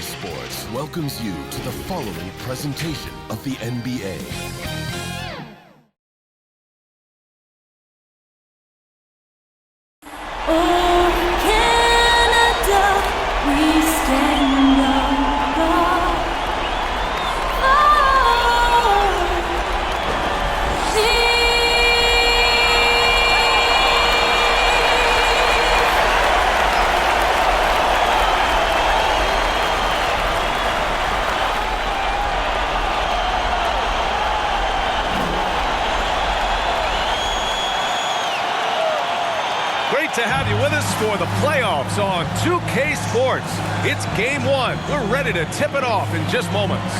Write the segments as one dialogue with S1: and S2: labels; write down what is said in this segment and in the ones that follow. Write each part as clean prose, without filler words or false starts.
S1: Sports welcomes you to the following presentation of the NBA.
S2: To have you with us for the playoffs on 2K Sports. It's game one. We're ready to tip it off in just moments.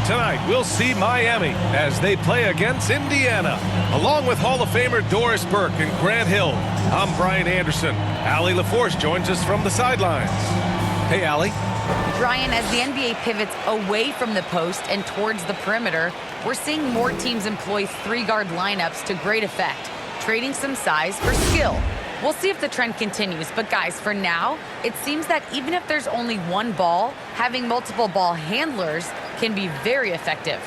S2: Tonight, we'll see Miami as they play against Indiana, along with Hall of Famer Doris Burke and Grant Hill. I'm Brian Anderson. Allie LaForce joins us from the sidelines. Hey, Allie.
S3: Brian, as the NBA pivots away from the post and towards the perimeter, we're seeing more teams employ three-guard lineups to great effect, trading some size for skill. We'll see if the trend continues, but guys, for now, it seems that even if there's only one ball, having multiple ball handlers can be very effective.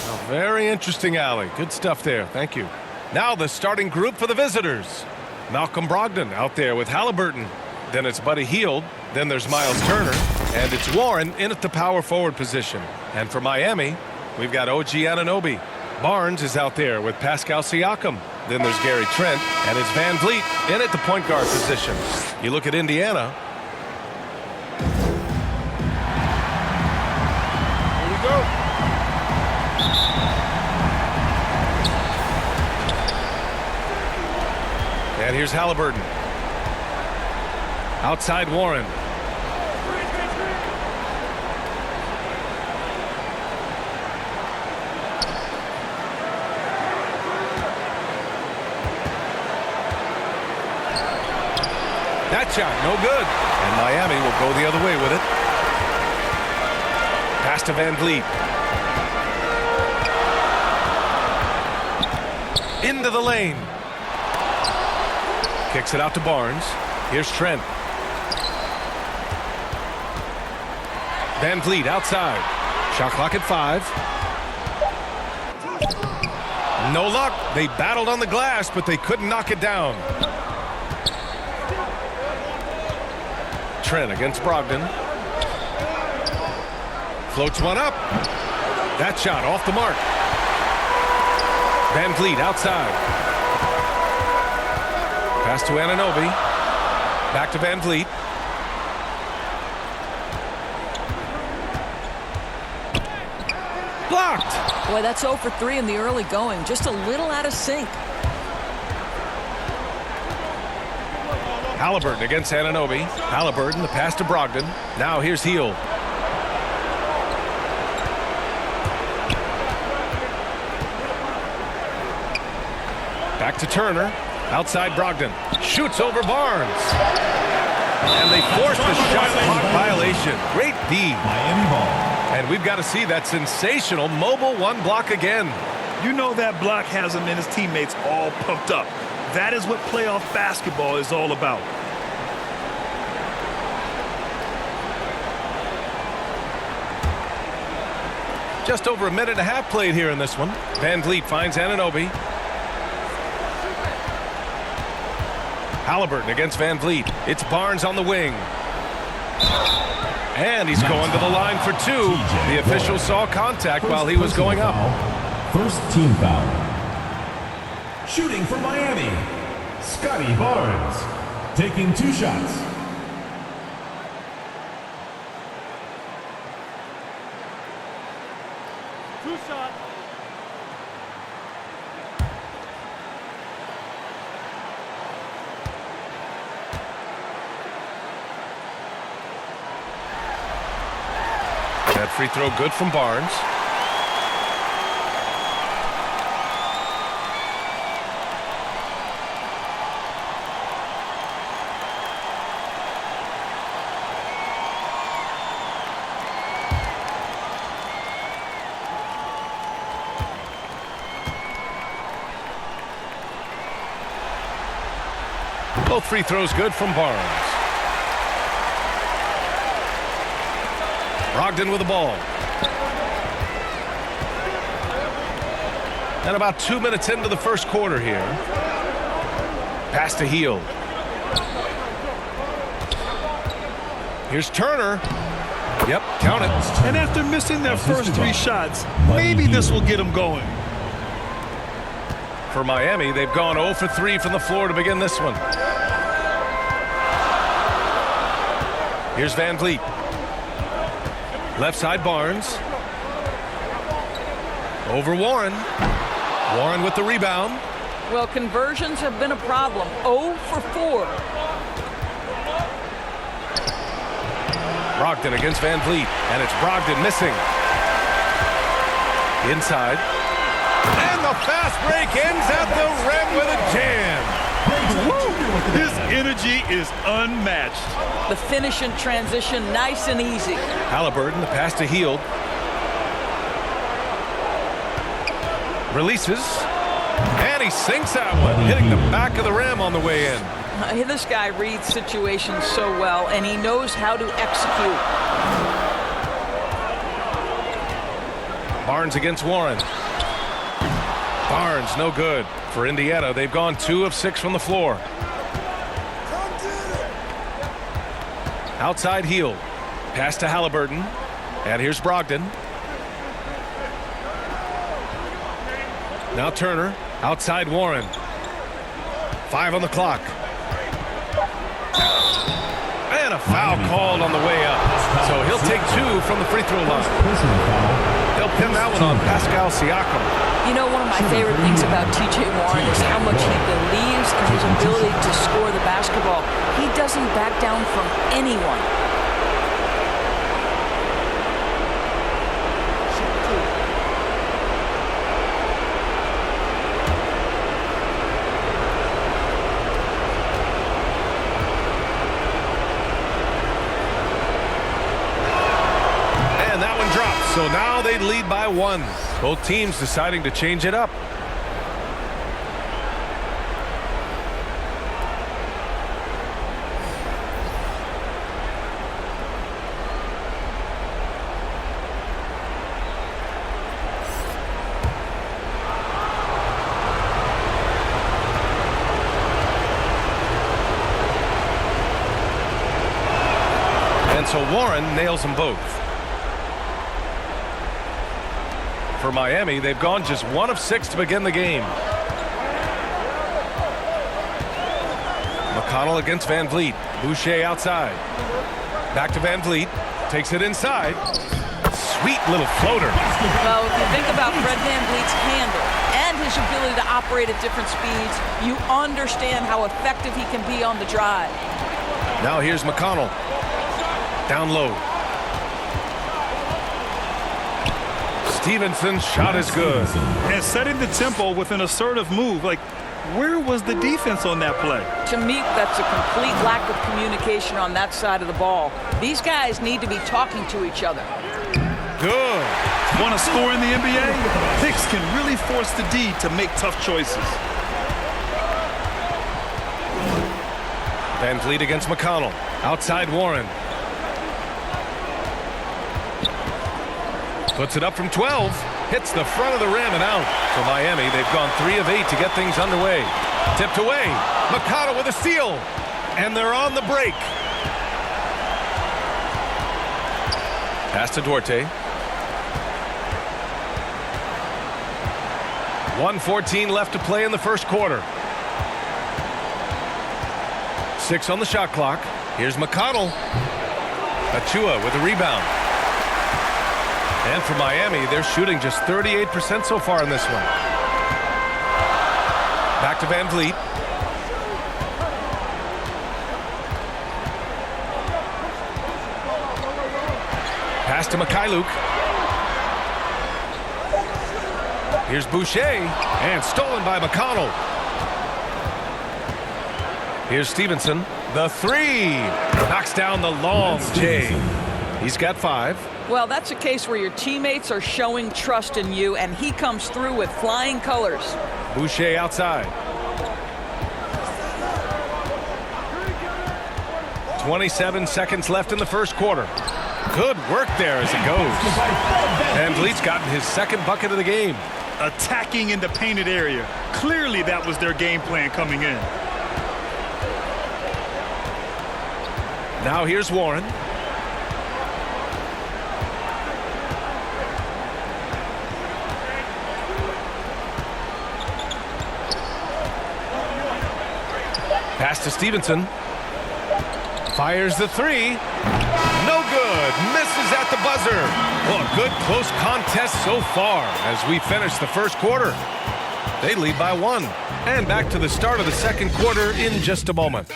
S2: Well, very interesting, Allie. Good stuff there. Thank you. Now the starting group for the visitors. Malcolm Brogdon out there with Halliburton. Then it's Buddy Hield. Then there's Miles Turner. And it's Warren in at the power forward position. And for Miami, we've got OG Anunoby. Barnes is out there with Pascal Siakam. Then there's Gary Trent, and it's Van Vliet in at the point guard position. You look at Indiana. Here we go. And here's Halliburton. Outside Warren. That shot, no good. And Miami will go the other way with it. Pass to Van Vliet. Into the lane. Kicks it out to Barnes. Here's Trent. Van Vliet outside. Shot clock at 5. No luck. They battled on the glass, but they couldn't knock it down. Trent against Brogdon. Floats one up. That shot off the mark. Van Vliet outside. Pass to Anunoby. Back to Van Vliet. Blocked.
S4: Boy, that's 0 for 3 in the early going. Just a little out of sync.
S2: Halliburton against Anunoby. Halliburton, the pass to Brogdon. Now here's Hield. Back to Turner. Outside Brogdon. Shoots over Barnes. And they force the shot clock violation. Great D.
S5: Miami ball.
S2: And we've got to see that sensational mobile one block again.
S5: You know that block has him and his teammates all pumped up. That is what playoff basketball is all about.
S2: Just over a minute and a half played here in this one. Van Vliet finds Anunoby. Halliburton against Van Vliet. It's Barnes on the wing. And he's going to the line for 2. The official saw contact while he was going up.
S6: First team foul. Shooting for Miami, Scotty Barnes, taking 2 shots.
S2: That free throw good from Barnes. Both free throws good from Barnes. Brogdon with the ball. And about 2 minutes into the first quarter here. Pass to Hield. Here's Turner. Yep, count it.
S5: And after missing their first 3 shots, maybe this will get them going.
S2: For Miami, they've gone 0 for 3 from the floor to begin this one. Here's Van Vliet. Left side Barnes. Over Warren. Warren with the rebound.
S4: Well, conversions have been a problem. 0 for 4.
S2: Brogdon against Van Vliet. And it's Brogdon missing. Inside. And the fast break ends at the rim with a jam.
S5: His energy is unmatched.
S4: The finish in transition, nice and easy.
S2: Halliburton, the pass to Hield. Releases. And he sinks that one, hitting the back of the rim on the way in.
S4: This guy reads situations so well, and he knows how to execute.
S2: Barnes against Warren. Barnes, no good. For Indiana, they've gone 2 of 6 from the floor. Outside Hield. Pass to Halliburton. And here's Brogdon. Now Turner. Outside Warren. 5 on the clock. And a foul called on the way up. So he'll take 2 from the free throw line. They'll pin that one on Pascal Siakam.
S4: You know, one of my favorite things about T.J. Warren is how much he believes in his ability to score the basketball. He doesn't back down from anyone.
S2: So now they lead by 1. Both teams deciding to change it up. And so Warren nails them both. For Miami, they've gone just 1 of 6 to begin the game. McConnell against Van Vliet. Boucher outside. Back to Van Vliet. Takes it inside. Sweet little floater.
S4: Well, if you think about Fred Van Vliet's handle and his ability to operate at different speeds, you understand how effective he can be on the drive.
S2: Now here's McConnell. Down low. Stevenson's shot is good.
S5: And setting the tempo with an assertive move. Like, where was the defense on that play?
S4: To me, that's a complete lack of communication on that side of the ball. These guys need to be talking to each other.
S2: Good.
S5: Want to score in the NBA? Picks can really force the D to make tough choices.
S2: Van Vliet against McConnell. Outside Warren. Puts it up from 12. Hits the front of the rim and out. For Miami, they've gone 3 of 8 to get things underway. Tipped away. McConnell with a steal. And they're on the break. Pass to Duarte. 1:14 left to play in the first quarter. 6 on the shot clock. Here's McConnell. Achua with a rebound. And for Miami, they're shooting just 38% so far in this one. Back to Van Vliet. Pass to Mikhailuk. Here's Boucher. And stolen by McConnell. Here's Stevenson. The 3. Knocks down the long J. He's got 5.
S4: Well, that's a case where your teammates are showing trust in you, and he comes through with flying colors.
S2: Boucher outside. 27 seconds left in the first quarter. Good work there as it goes. Van Vliet's gotten his second bucket of the game.
S5: Attacking in the painted area. Clearly that was their game plan coming in.
S2: Now here's Warren. Pass to Stevenson. Fires the three. No good. Misses at the buzzer. Well, a good close contest so far as we finish the first quarter. They lead by 1. And back to the start of the second quarter in just a moment.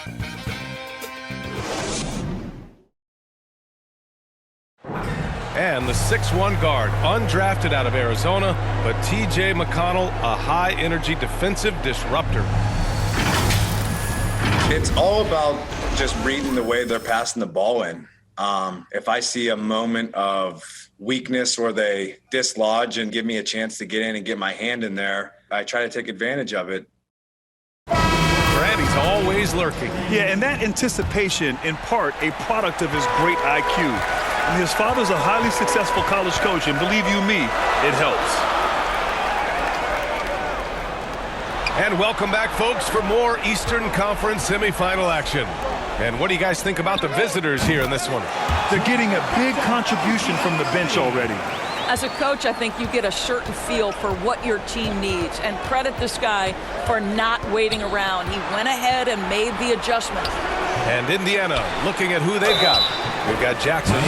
S2: And the 6'1" guard, undrafted out of Arizona, but T.J. McConnell, a high-energy defensive disruptor.
S7: It's all about just reading the way they're passing the ball in. If I see a moment of weakness where they dislodge and give me a chance to get in and get my hand in there, I try to take advantage of it.
S2: Brandy's always lurking.
S5: Yeah, and that anticipation, in part, a product of his great IQ. And his father's a highly successful college coach, and believe you me, it helps.
S2: And welcome back, folks, for more Eastern Conference semifinal action. And what do you guys think about the visitors here in this one?
S5: They're getting a big contribution from the bench already.
S4: As a coach, I think you get a certain feel for what your team needs, and credit this guy for not waiting around. He went ahead and made the adjustment.
S2: And Indiana looking at who they've got. We've got Jackson.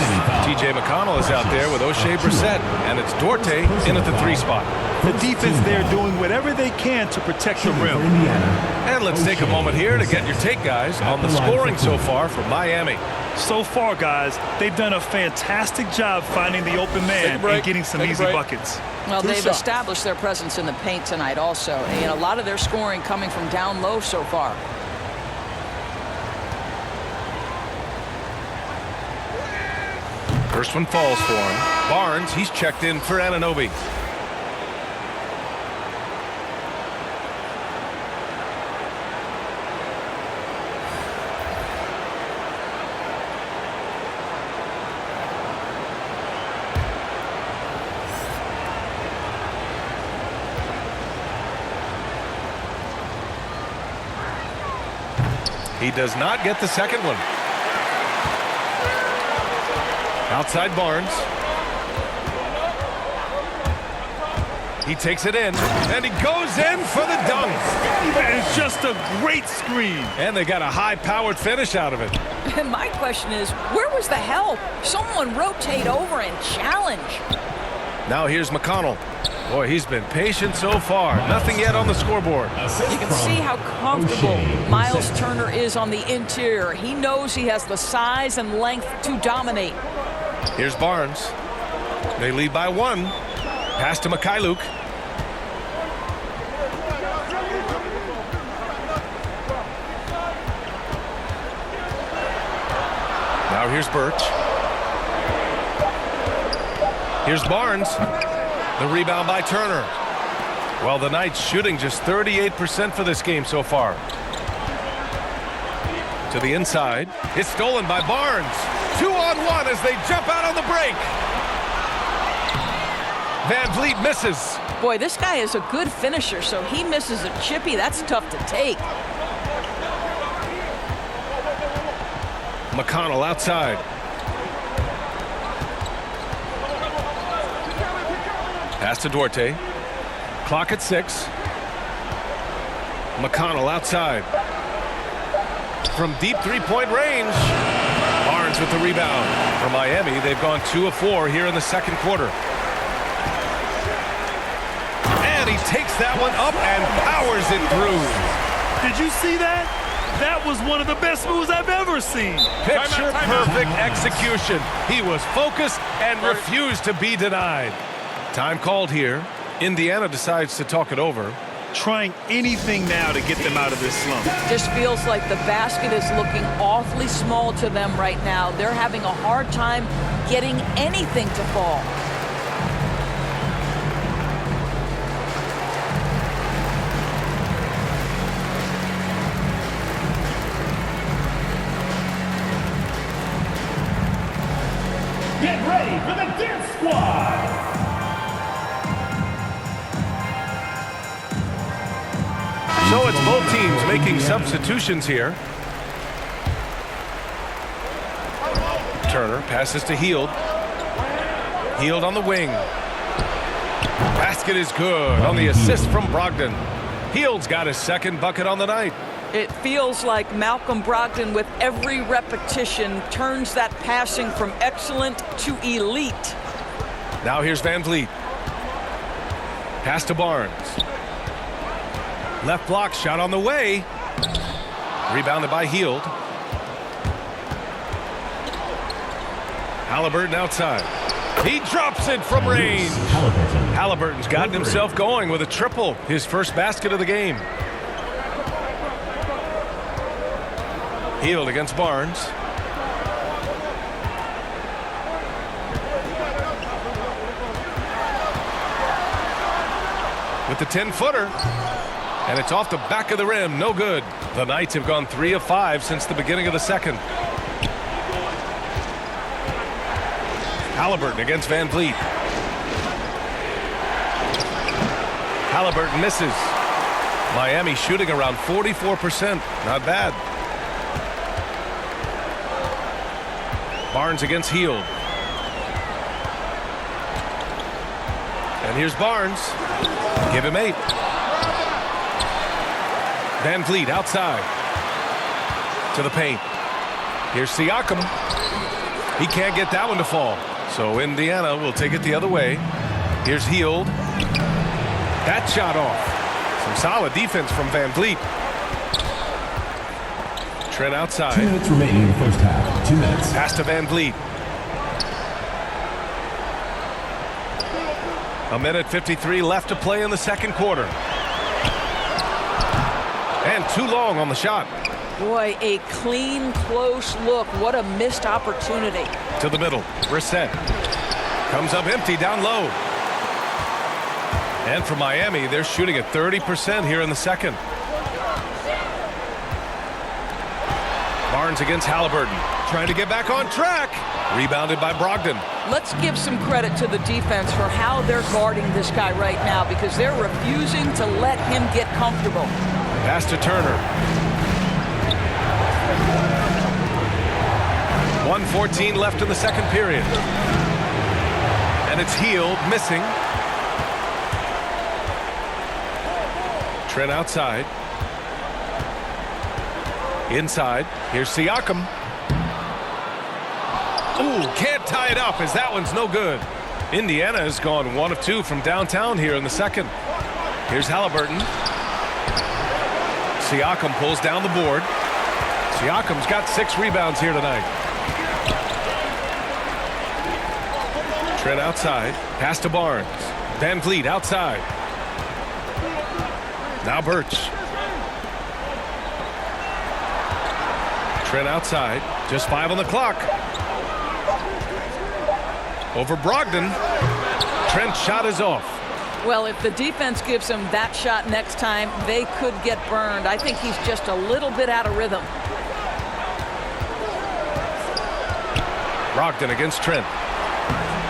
S2: T.J. McConnell is out there with O'Shea Brissett. And it's Duarte in at the 3 spot.
S5: The defense there doing whatever they can to protect the rim.
S2: And let's take a moment here to get your take, guys, on the scoring so far for Miami.
S5: So far, guys, they've done a fantastic job finding the open man and getting some easy buckets.
S4: Well, they've established their presence in the paint tonight also. And a lot of their scoring coming from down low so far.
S2: First one falls for him. Barnes, he's checked in for Anunoby. He does not get the second one. Outside Barnes. He takes it in, and he goes in for the dunk.
S5: That is just a great screen.
S2: And they got a high-powered finish out of it.
S4: And my question is, where was the help? Someone rotate over and challenge.
S2: Now here's McConnell. Boy, he's been patient so far. Nothing yet on the scoreboard.
S4: You can see how comfortable Miles Turner is on the interior. He knows he has the size and length to dominate.
S2: Here's Barnes. They lead by 1. Pass to Mikhailuk. Now here's Birch. Here's Barnes. The rebound by Turner. Well, the Knights shooting just 38% for this game so far. To the inside. It's stolen by Barnes. 2-on-1 as they jump out on the break. Van Vliet misses.
S4: Boy, this guy is a good finisher, so he misses a chippy. That's tough to take.
S2: McConnell outside. Pass to Duarte. Clock at 6. McConnell outside. From deep three-point range. Barnes with the rebound. For Miami, they've gone 2 of 4 here in the second quarter. And he takes that one up and powers it through.
S5: Did you see that? That was one of the best moves I've ever seen.
S2: Picture-perfect execution. He was focused and refused to be denied. Time called here. Indiana decides to talk it over.
S5: Trying anything now to get them out of this slump.
S4: Just feels like the basket is looking awfully small to them right now. They're having a hard time getting anything to fall.
S6: ready for the dance squad.
S2: So it's both teams making substitutions here. Turner passes to Heald. Heald on the wing. Basket is good on the assist from Brogdon. Heald's got his second bucket on the night.
S4: It feels like Malcolm Brogdon, with every repetition, turns that passing from excellent to elite.
S2: Now here's Van Vliet. Pass to Barnes. Left block shot on the way. Rebounded by Heald. Halliburton outside. He drops it from range. Halliburton's gotten himself going with a triple, his first basket of the game. Heald against Barnes. With the 10-footer. And it's off the back of the rim. No good. The Knights have gone 3 of 5 since the beginning of the second. Halliburton against Van Vliet. Halliburton misses. Miami shooting around 44%. Not bad. Barnes against Heald. And here's Barnes. Give him 8. Van Vliet outside. To the paint. Here's Siakam. He can't get that one to fall. So Indiana will take it the other way. Here's Heald. That shot off. Some solid defense from Van Vliet. Trent outside.
S6: 2 minutes remaining in the first half. 2 minutes.
S2: Pass to Van Vliet. A minute 53 left to play in the second quarter. And too long on the shot.
S4: Boy, a clean, close look. What a missed opportunity.
S2: To the middle. Brissett. Comes up empty down low. And for Miami, they're shooting at 30% here in the second. Barnes against Halliburton. Trying to get back on track. Rebounded by Brogdon.
S4: Let's give some credit to the defense for how they're guarding this guy right now, because they're refusing to let him get comfortable.
S2: Pass to Turner. 1:14 left in the second period. And it's Heald missing. Trent outside. Inside. Here's Siakam. Ooh, can't tie it up as that one's no good. Indiana has gone 1 of 2 from downtown here in the second. Here's Halliburton. Siakam pulls down the board. Siakam's got 6 rebounds here tonight. Trent outside. Pass to Barnes. Van Vliet outside. Now Birch. Trent outside. Just 5 on the clock. Over Brogdon. Trent's shot is off.
S4: Well, if the defense gives him that shot next time, they could get burned. I think he's just a little bit out of rhythm.
S2: Brogdon against Trent.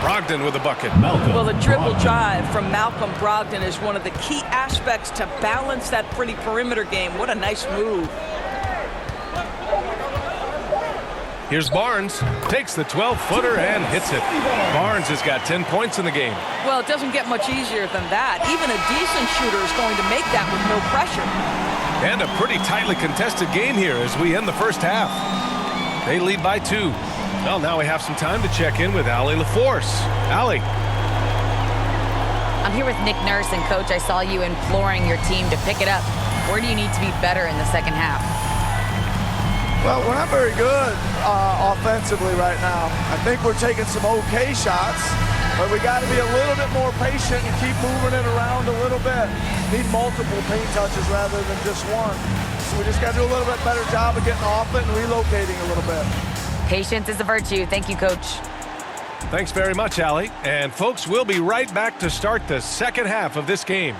S2: Brogdon with a bucket.
S4: Well, the dribble drive from Malcolm Brogdon is one of the key aspects to balance that pretty perimeter game. What a nice move.
S2: Here's Barnes. Takes the 12-footer and hits it. Barnes has got 10 points in the game.
S4: Well, it doesn't get much easier than that. Even a decent shooter is going to make that with no pressure.
S2: And a pretty tightly contested game here as we end the first half. They lead by 2. Well, now we have some time to check in with Allie LaForce. Allie.
S3: I'm here with Nick Nurse, and Coach, I saw you imploring your team to pick it up. Where do you need to be better in the second half?
S8: Well, we're not very good offensively right now. I think we're taking some okay shots, but we got to be a little bit more patient and keep moving it around a little bit. Need multiple paint touches rather than just one. So we just got to do a little bit better job of getting off it and relocating a little bit.
S3: Patience is a virtue. Thank you, Coach.
S2: Thanks very much, Allie. And folks, we'll be right back to start the second half of this game.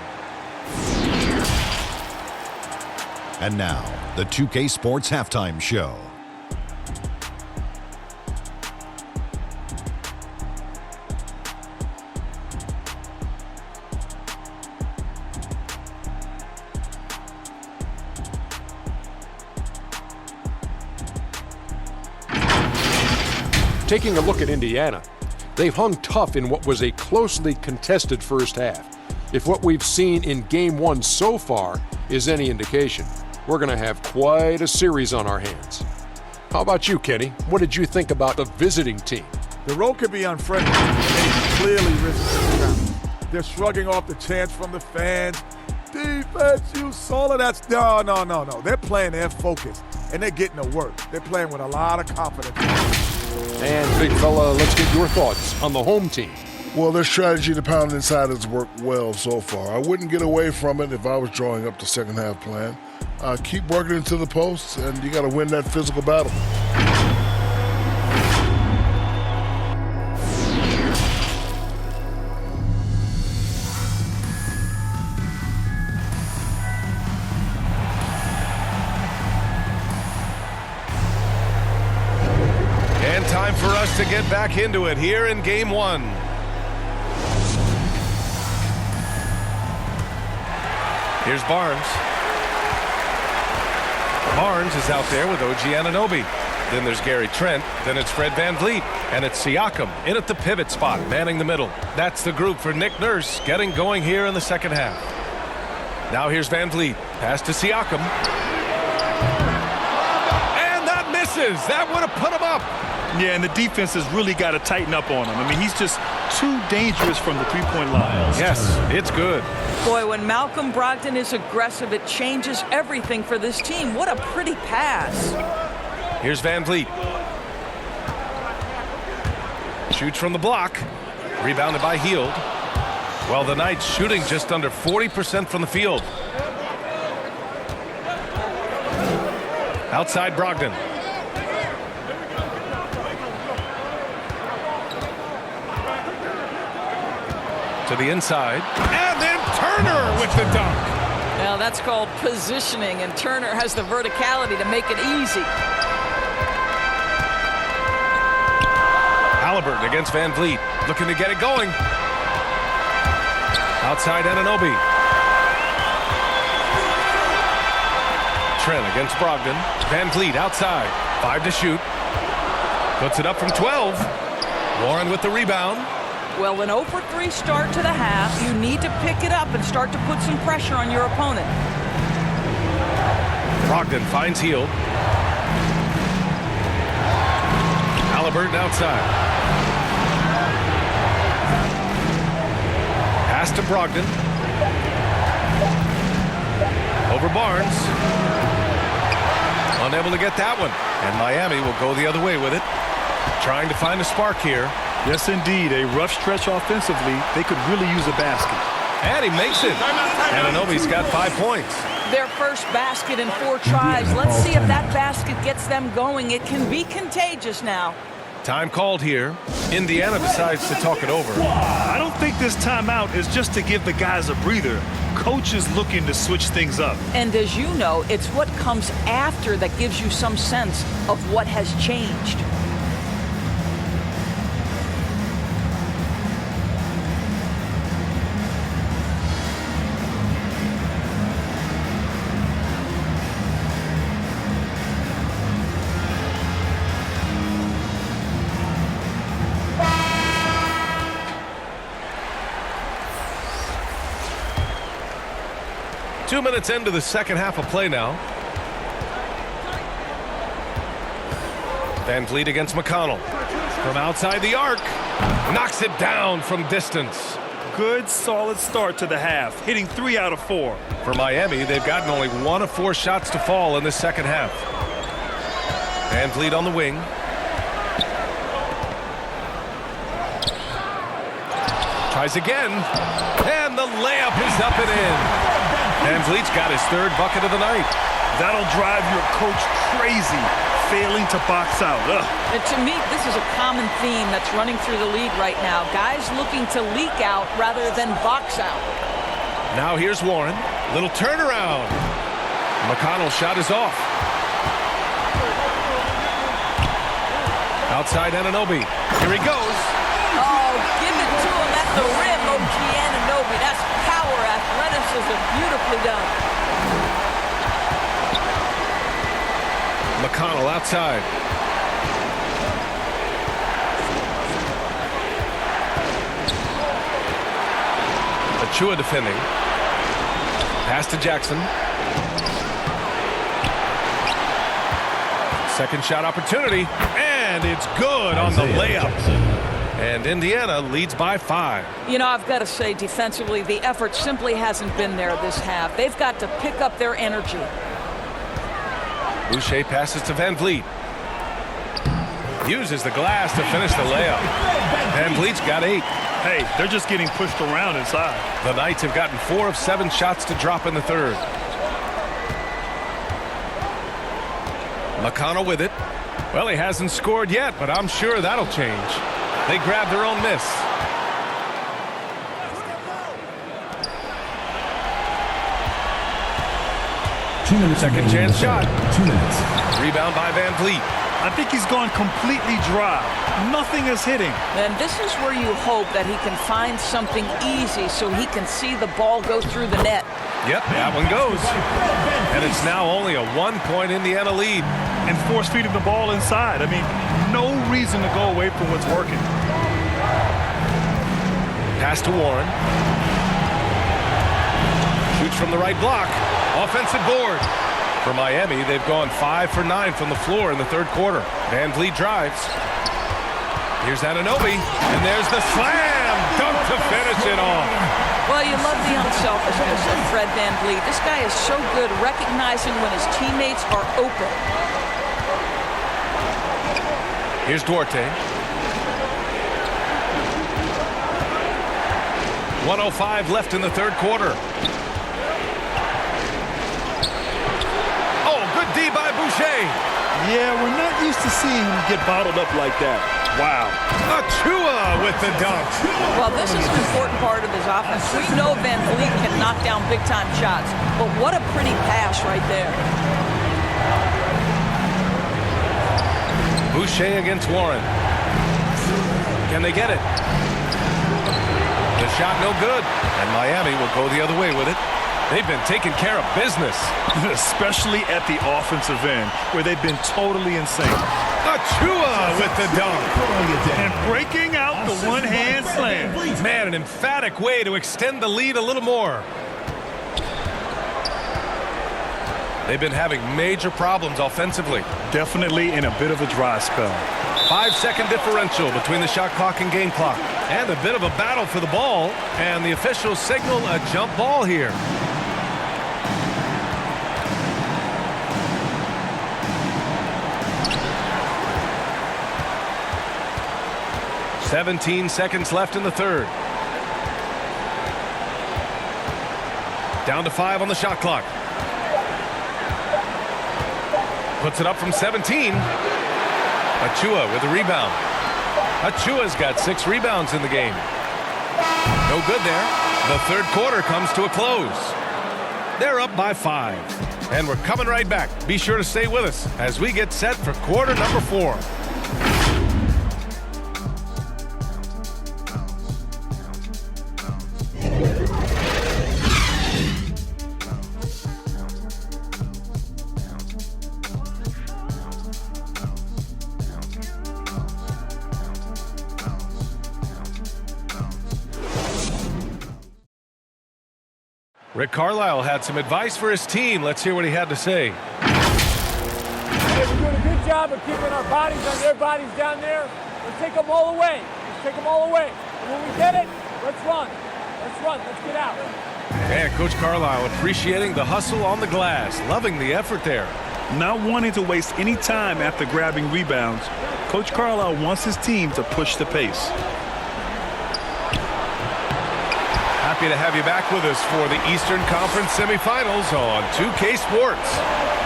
S1: And now, the 2K Sports Halftime Show.
S9: Taking a look at Indiana, they've hung tough in what was a closely contested first half. If what we've seen in Game 1 so far is any indication, we're going to have quite a series on our hands. How about you, Kenny? What did you think about the visiting team?
S10: The road could be unfriendly. They've clearly risen to the challenge. They're shrugging off the chants from the fans. Defense, you saw that. No. They're playing their focus, and they're getting to work. They're playing with a lot of confidence.
S9: And, big fella, let's get your thoughts on the home team.
S11: Well, their strategy to pound inside has worked well so far. I wouldn't get away from it if I was drawing up the second half plan. Keep working into the posts, and you got to win that physical battle.
S2: And time for us to get back into it here in Game 1. Here's Barnes. Barnes is out there with OG Anunoby. Then there's Gary Trent. Then it's Fred VanVleet. And it's Siakam in at the pivot spot, manning the middle. That's the group for Nick Nurse getting going here in the second half. Now here's VanVleet. Pass to Siakam. And that misses. That would have put him up.
S5: Yeah, and the defense has really got to tighten up on him. I mean, he's just too dangerous from the three-point line.
S2: Yes, it's good.
S4: Boy, when Malcolm Brogdon is aggressive, it changes everything for this team. What a pretty pass.
S2: Here's VanVleet. Shoots from the block. Rebounded by Hield. Well, the Knights shooting just under 40% from the field. Outside Brogdon. To the inside. And then Turner with the dunk.
S4: Now that's called positioning, and Turner has the verticality to make it easy.
S2: Halliburton against VanVleet. Looking to get it going. Outside Anunoby. Trent against Brogdon. VanVleet outside. 5 to shoot. Puts it up from 12. Warren with the rebound.
S4: Well, an 0 for 3 start to the half. You need to pick it up and start to put some pressure on your opponent.
S2: Brogdon finds Hield. Halliburton outside. Pass to Brogdon. Over Barnes. Unable to get that one. And Miami will go the other way with it. Trying to find a spark here.
S5: Yes, indeed. A rough stretch offensively. They could really use a basket.
S2: And he makes it. Anunoby's got 5 points.
S4: Their first basket in 4 tries. Let's see if that basket gets them going. It can be contagious now.
S2: Time called here. Indiana decides to talk it over.
S5: I don't think this timeout is just to give the guys a breather. Coach is looking to switch things up.
S4: And as you know, it's what comes after that gives you some sense of what has changed.
S2: Two minutes into the second half of play now. VanVleet against McConnell. From outside the arc. Knocks it down from distance.
S5: Good, solid start to the half, hitting 3 out of 4.
S2: For Miami, they've gotten only 1 of 4 shots to fall in the second half. VanVleet on the wing. Tries again. And the layup is up and in. VanVleet's got his 3rd bucket of the night.
S5: That'll drive your coach crazy, failing to box out.
S4: And to me, this is a common theme that's running through the league right now. Guys looking to leak out rather than box out.
S2: Now here's Warren. Little turnaround. McConnell's shot is off. Outside Anunoby. Here he goes.
S4: Oh, give it to him at the rim, OG Anunoby. That's power, athleticism, beautifully done.
S2: McConnell outside. Chua defending. Pass to Jackson. Second shot opportunity, and it's good on the layup. And Indiana leads by 5.
S4: You know, I've got to say, defensively, the effort simply hasn't been there this half. They've got to pick up their energy.
S2: Boucher passes to Van Vliet. Uses the glass to finish the layup. Van Vliet's got 8.
S5: Hey, they're just getting pushed around inside.
S2: The Knights have gotten 4 of 7 shots to drop in the third. McConnell with it. Well, he hasn't scored yet, but I'm sure that'll change. They grab their own miss. Second chance shot.
S6: 2 minutes.
S2: Rebound by Van Vliet.
S5: I think he's gone completely dry. Nothing is hitting.
S4: And this is where you hope that he can find something easy so he can see the ball go through the net.
S2: Yep, that one goes. And it's now only a 1-point Indiana lead.
S5: And force feeding the ball inside. I mean, no reason to go away from what's working.
S2: Pass to Warren. Shoots from the right block. Offensive board. For Miami, they've gone 5 for 9 from the floor in the third quarter. Van Vliet drives. Here's Anunoby, and there's the slam dunk to finish it off.
S4: Well, you love the unselfishness of Fred Van Vliet. This guy is so good recognizing when his teammates are open.
S2: Here's Duarte. 1:05 left in the third quarter. Oh, good D by Boucher.
S5: Yeah, we're not used to seeing him get bottled up like that. Wow.
S2: Achua with the dunk.
S4: Well, this is an important part of his offense. We know Van Vliet can knock down big-time shots, but what a pretty pass right there.
S2: Boucher against Warren. Can they get it? The shot no good, and Miami will go the other way with it. They've been taking care of business.
S5: Especially at the offensive end, where they've been totally insane.
S2: Achua with the dunk.
S5: And breaking out the one-hand slam.
S2: Man, an emphatic way to extend the lead a little more. They've been having major problems offensively.
S5: Definitely in a bit of a dry spell.
S2: 5-second differential between the shot clock and game clock. And a bit of a battle for the ball. And the officials signal a jump ball here. "17 seconds left in the third. Down to 5 on the shot clock. Puts it up from 17. Achua with a rebound. Achua's got 6 rebounds in the game. No good there. The third quarter comes to a close. They're up by 5. And we're coming right back. Be sure to stay with us as we get set for quarter number 4. Rick Carlisle had some advice for his team. Let's hear what he had to say.
S12: Hey, we're doing a good job of keeping our bodies on their bodies down there. Let's take them all away. Let's take them all away. And when we get it, let's run. Let's run. Let's get out.
S2: And Coach Carlisle appreciating the hustle on the glass. Loving the effort there.
S5: Not wanting to waste any time after grabbing rebounds, Coach Carlisle wants his team to push the pace.
S2: Happy to have you back with us for the Eastern Conference semifinals on 2K Sports.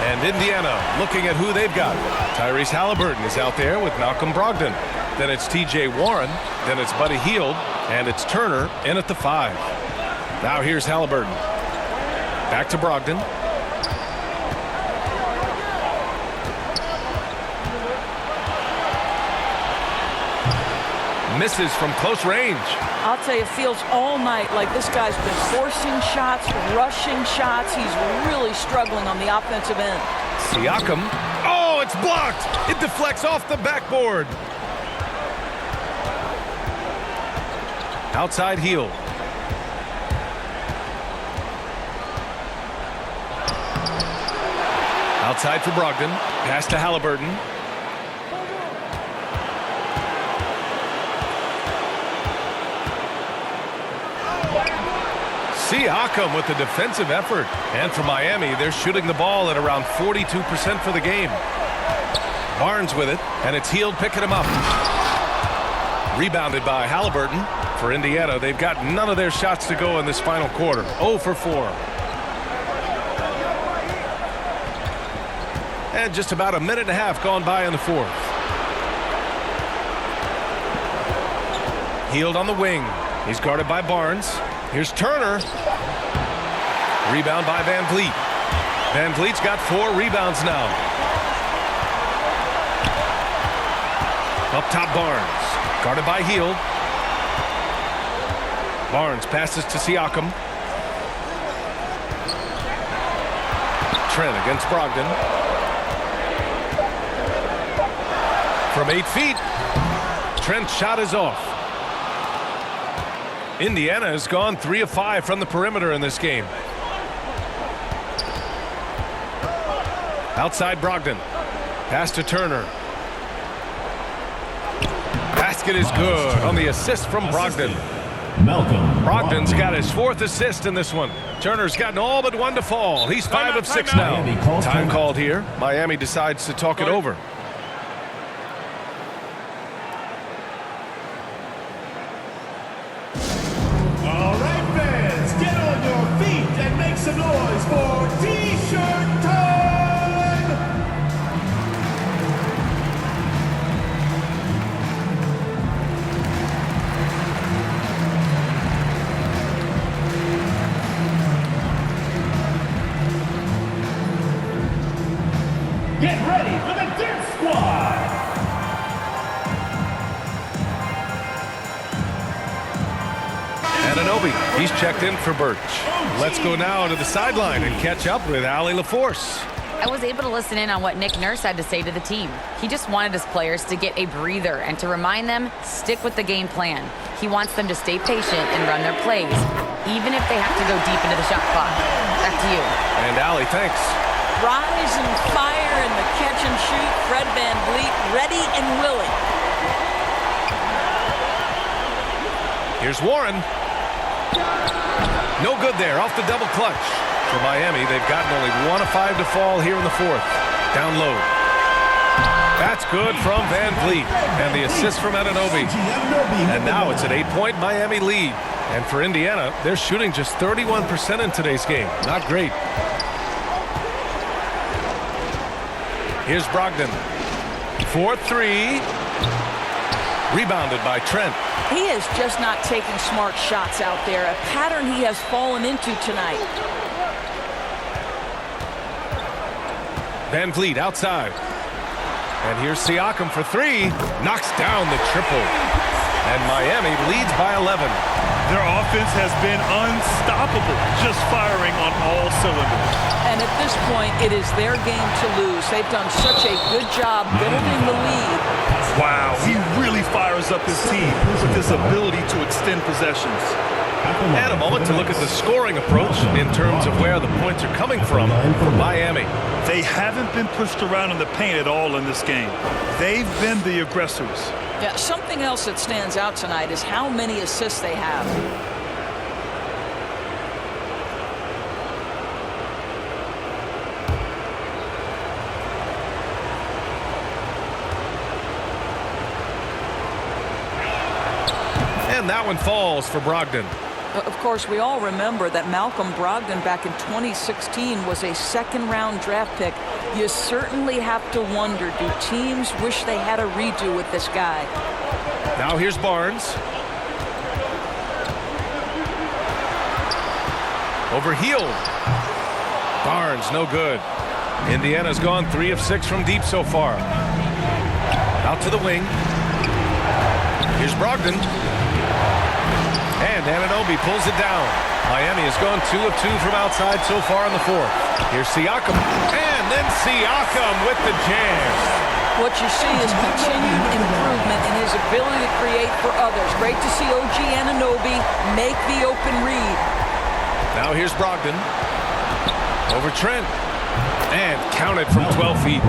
S2: And Indiana looking at who they've got. Tyrese Halliburton is out there with Malcolm Brogdon. Then it's TJ Warren. Then it's Buddy Hield. And it's Turner in at the 5. Now here's Halliburton. Back to Brogdon. Misses from close range.
S4: I'll tell you, it feels all night like this guy's been forcing shots, rushing shots. He's really struggling on the offensive end.
S2: Siakam. Oh, it's blocked. It deflects off the backboard. Outside Hield. Outside for Brogdon. Pass to Halliburton. Siakam with the defensive effort. And for Miami, they're shooting the ball at around 42% for the game. Barnes with it, and it's Hield picking him up. Rebounded by Halliburton. For Indiana, they've got none of their shots to go in this final quarter. 0 for 4. And just about a minute and a half gone by in the fourth. Hield on the wing. He's guarded by Barnes. Here's Turner. Rebound by Van Vliet. Van Vliet's got 4 rebounds now. Up top, Barnes. Guarded by Hield. Barnes passes to Siakam. Trent against Brogdon. From 8 feet. Trent's shot is off. Indiana has gone 3 of 5 from the perimeter in this game. Outside Brogdon. Pass to Turner. Basket is good on the assist from Brogdon. Brogdon's got his 4th assist in this one. Turner's gotten all but 1 to fall. He's 5 of 6 now. Time called here. Miami decides to talk it over.
S6: All right, fans, get on your feet and make some noise for T-shirt time! Get ready for the Dip Squad!
S2: Anunoby, he's checked in for Birch. Let's go now to the sideline and catch up with Allie LaForce.
S3: I was able to listen in on what Nick Nurse had to say to the team. He just wanted his players to get a breather and to remind them, stick with the game plan. He wants them to stay patient and run their plays, even if they have to go deep into the shot clock. Back to you.
S2: And Allie, thanks.
S4: Rise and fire in the catch and shoot. Fred Van Vliet ready and willing.
S2: Here's Warren. No good there, off the double clutch. For Miami, they've gotten only 1 of 5 to fall here in the fourth. Down low. That's good from Van Vliet. And the assist from Anunoby. And now it's an 8-point Miami lead. And for Indiana, they're shooting just 31% in today's game. Not great. Here's Brogdon. 4-3. Rebounded by Trent.
S4: He is just not taking smart shots out there, a pattern he has fallen into tonight.
S2: Van Vliet outside. And here's Siakam for 3. Knocks down the triple. And Miami leads by 11.
S5: Their offense has been unstoppable, just firing on all cylinders.
S4: And at this point, it is their game to lose. They've done such a good job building the lead.
S5: Wow, he really fires up his team with his ability to extend possessions.
S2: And a moment to look at the scoring approach in terms of where the points are coming from for Miami.
S5: They haven't been pushed around in the paint at all in this game. They've been the aggressors.
S4: Yeah, something else that stands out tonight is how many assists they have.
S2: And that one falls for Brogdon.
S4: Of course, we all remember that Malcolm Brogdon back in 2016 was a second-round draft pick. You certainly have to wonder, do teams wish they had a redo with this guy?
S2: Now here's Barnes. Over Hield. Barnes, no good. Indiana's gone 3 of 6 from deep so far. Out to the wing. Here's Brogdon. And Anunoby pulls it down. Miami has gone 2 of 2 from outside so far in the fourth. Here's Siakam. And then Siakam with the jam.
S4: What you see is continued improvement in his ability to create for others. Great to see OG Anunoby make the open read.
S2: Now here's Brogdon. Over Trent. And counted from 12 feet.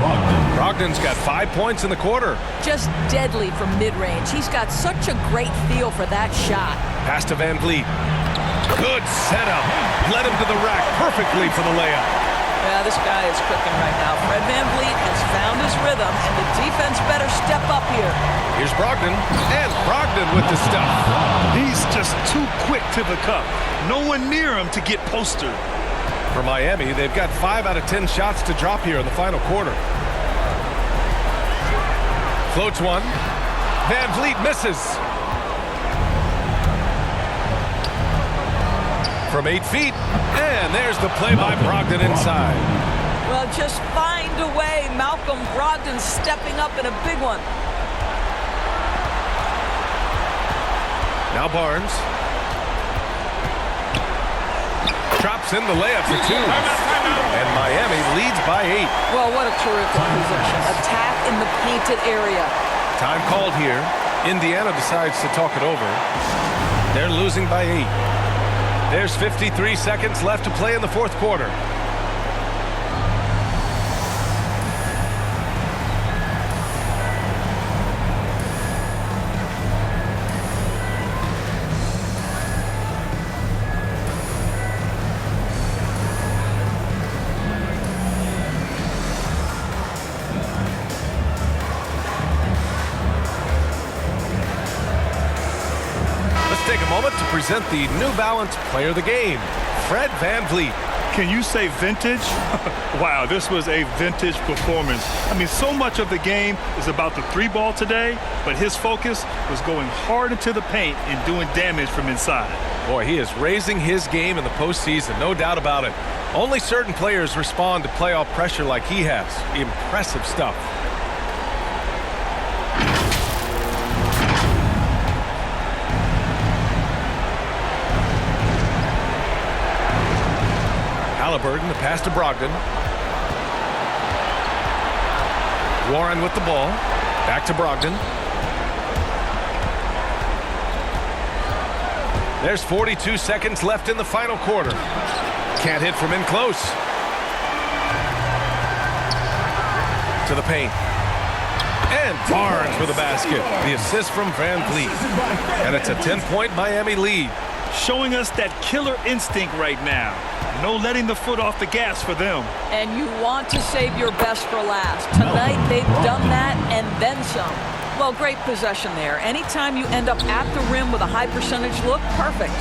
S2: Brogdon's got 5 points in the quarter.
S4: Just deadly from mid-range. He's got such a great feel for that shot.
S2: Pass to Van Vliet. Good setup. Led him to the rack perfectly for the layup.
S4: Yeah, this guy is cooking right now. Fred Van Vliet has found his rhythm, and the defense better step up here.
S2: Here's Brogdon, and Brogdon with the stuff.
S5: He's just too quick to the cup. No one near him to get postered.
S2: For Miami, they've got 5 out of 10 shots to drop here in the final quarter. Floats one. Van Vliet misses. From 8 feet, and there's the play by Brogdon inside.
S4: Well, just find a way. Malcolm Brogdon stepping up in a big one.
S2: Now Barnes. Drops in the layup for 2. And Miami leads by 8.
S4: Well, what a terrific possession. Attack in the painted area.
S2: Time called here. Indiana decides to talk it over. They're losing by 8. There's 53 seconds left to play in the fourth quarter. Take a moment to present the New Balance Player of the Game, Fred Van Vliet.
S5: Can you say vintage? Wow, this was a vintage performance. I mean, so much of the game is about the 3-ball today, but his focus was going hard into the paint and doing damage from inside.
S2: Boy, he is raising his game in the postseason, no doubt about it. Only certain players respond to playoff pressure like he has. Impressive stuff. Halliburton, the pass to Brogdon. Warren with the ball. Back to Brogdon. There's 42 seconds left in the final quarter. Can't hit from in close. To the paint. And Barnes with a basket. The assist from Van Vliet. And it's a 10-point Miami lead.
S5: Showing us that killer instinct right now. No letting the foot off the gas for them.
S4: And you want to save your best for last. Tonight, they've done that and then some. Well, great possession there. Anytime you end up at the rim with a high percentage look, perfect.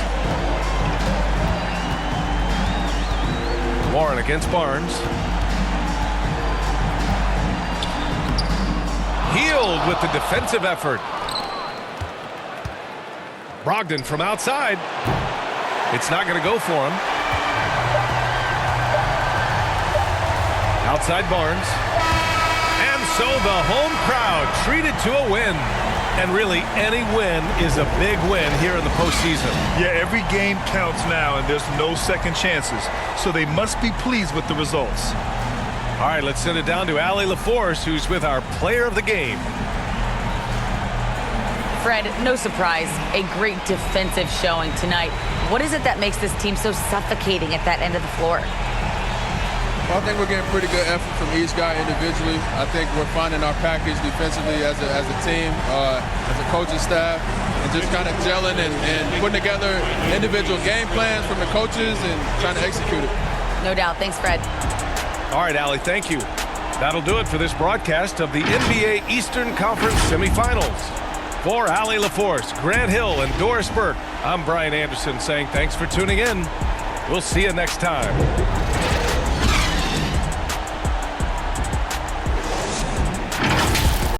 S2: Warren against Barnes. Healed with the defensive effort. Brogdon from outside. It's not going to go for him. Outside Barnes. And so the home crowd treated to a win. And really, any win is a big win here in the postseason.
S5: Yeah, every game counts now, and there's no second chances. So they must be pleased with the results.
S2: All right, let's send it down to Allie LaForce, who's with our player of the game.
S3: Fred, no surprise, a great defensive showing tonight. What is it that makes this team so suffocating at that end of the floor?
S13: Well, I think we're getting pretty good effort from each guy individually. I think we're finding our package defensively as a team, as a coaching staff, and just kind of gelling and putting together individual game plans from the coaches and trying to execute it.
S3: No doubt. Thanks, Fred.
S2: All right, Allie, thank you. That'll do it for this broadcast of the NBA Eastern Conference semifinals. For Allie LaForce, Grant Hill, and Doris Burke, I'm Brian Anderson saying thanks for tuning in. We'll see you next time.